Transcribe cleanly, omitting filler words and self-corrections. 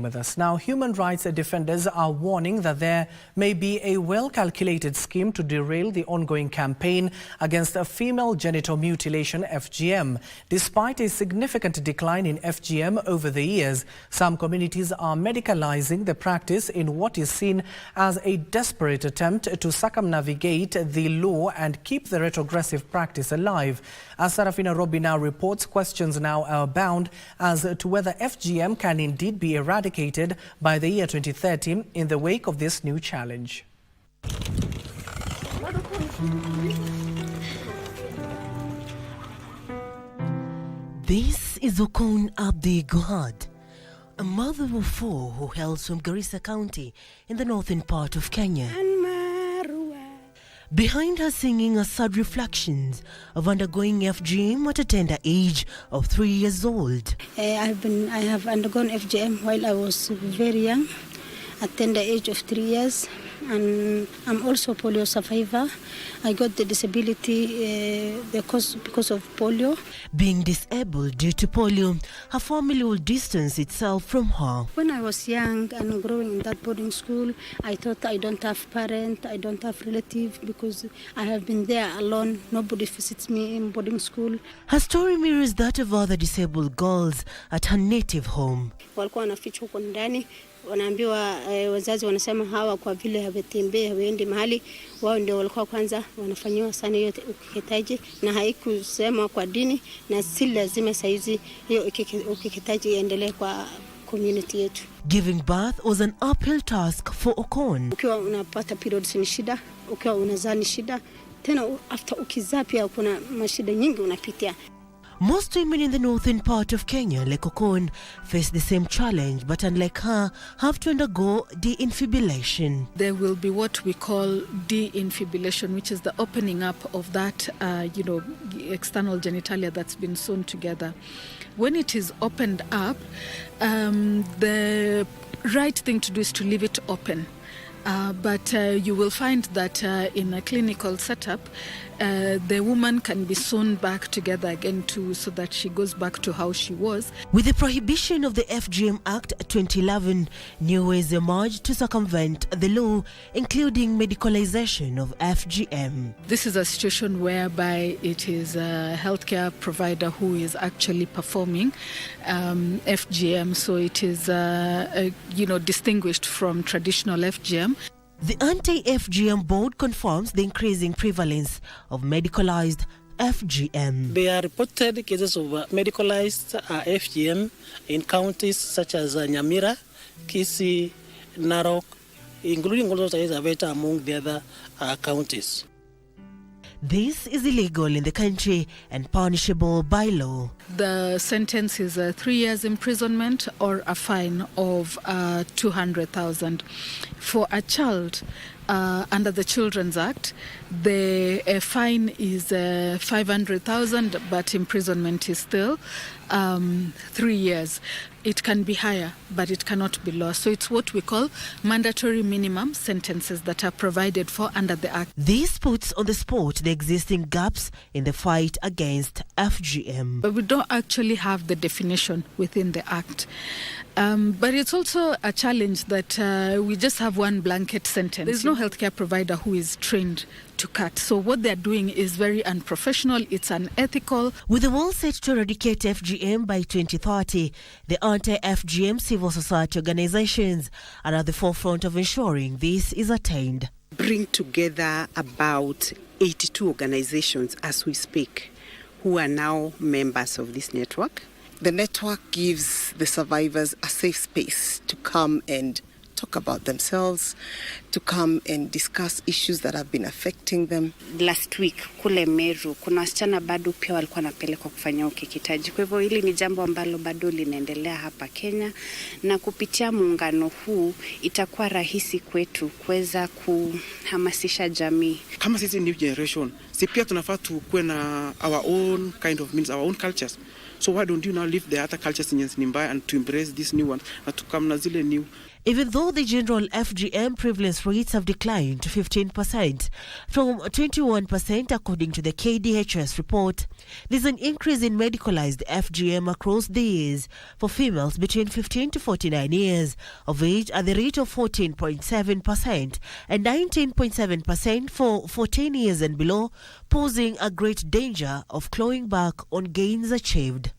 With us now, human rights defenders are warning that there may be a well-calculated scheme to derail the ongoing campaign against female genital mutilation (FGM). Despite a significant decline in FGM over the years, some communities are medicalizing the practice in what is seen as a desperate attempt to circumnavigate the law and keep the retrogressive practice alive. As Sarafina Robi now reports, questions now abound as to whether FGM can indeed be eradicated by the year 2030 in the wake of this new challenge. This is Okon Abdi Gohad, a mother of four who hails from Garissa County in the northern part of Kenya. Behind her singing are sad reflections of undergoing FGM at a tender age of 3 years old. I have undergone FGM while I was very young, at tender age of 3 years, and I'm also a polio survivor. I got the disability because of polio. Being disabled due to polio, her family will distance itself from her. When I was young and growing in that boarding school, I thought I don't have parents, I don't have relatives because I have been there alone. Nobody visits me in boarding school. Her story mirrors that of other disabled girls at her native home. Walikuwa wanafichwa huko ndani, wanaambiwa wazazi wanasema hawa kwa vile hawatembei hawaendi mahali, wao ndio walikuwa kwanza wanafanyiwa sana hiyo ukeketaji, na haikusema kwa dini, na si lazima saizi hiyo ukeketaji iendelee kwa community yetu. Giving birth was an uphill task for Okon. Ukiwa unapata periods ni shida, ukiwa unazaa ni shida, tena after ukizaa pia kuna mashida nyingi unapitia. Most women in the northern part of Kenya, like Okon, face the same challenge, but unlike her, have to undergo de-infibulation. There will be what we call de-infibulation, which is the opening up of that, external genitalia that's been sewn together. When it is opened up, the right thing to do is to leave it open. But you will find that in a clinical setup, the woman can be sewn back together again so that she goes back to how she was. With the prohibition of the FGM Act 2011, new ways emerged to circumvent the law, including medicalization of FGM. This is a situation whereby it is a healthcare provider who is actually performing FGM, so it is distinguished from traditional FGM. The Anti-FGM Board confirms the increasing prevalence of medicalized FGM. There are reported cases of medicalized FGM in counties such as Nyamira, Kisii, Narok, including also Zaveta among the other counties. This is illegal in the country and punishable by law. The sentence is 3 years imprisonment or a fine of 200,000. For a child under the Children's Act, the fine is 500,000, but imprisonment is still 3 years. It can be higher, but it cannot be lower. So it's what we call mandatory minimum sentences that are provided for under the Act. This puts on the spot the existing gaps in the fight against FGM. But we don't actually have the definition within the Act. But it's also a challenge that we just have one blanket sentence. There's no healthcare provider who is trained to cut. So what they're doing is very unprofessional, it's unethical. With the goal set to eradicate FGM by 2030, the anti-FGM civil society organizations are at the forefront of ensuring this is attained. Bring together about 82 organizations as we speak who are now members of this network. The network gives the survivors a safe space to come and talk about themselves, to come and discuss issues that have been affecting them. Last week kule Meru kuna wasichana bado pia walikuwa wanapelekwa kufanya ukeketaji. Kwa hivyo hili ni jambo ambalo bado linaendelea hapa Kenya, na kupitia muungano huu itakuwa rahisi kwetu kuweza kuhamasisha jamii. Kama sisi new generation, si pia tunafaa tukuwe na our own kind of means, our own cultures. So why don't you now leave the other cultures in Zimbabwe and to embrace this new one and to come na zile new? Even though the general FGM prevalence rates have declined to 15% from 21% according to the KDHS report, there's an increase in medicalized FGM across the years for females between 15 to 49 years of age at the rate of 14.7% and 19.7% for 14 years and below, posing a great danger of clawing back on gains achieved.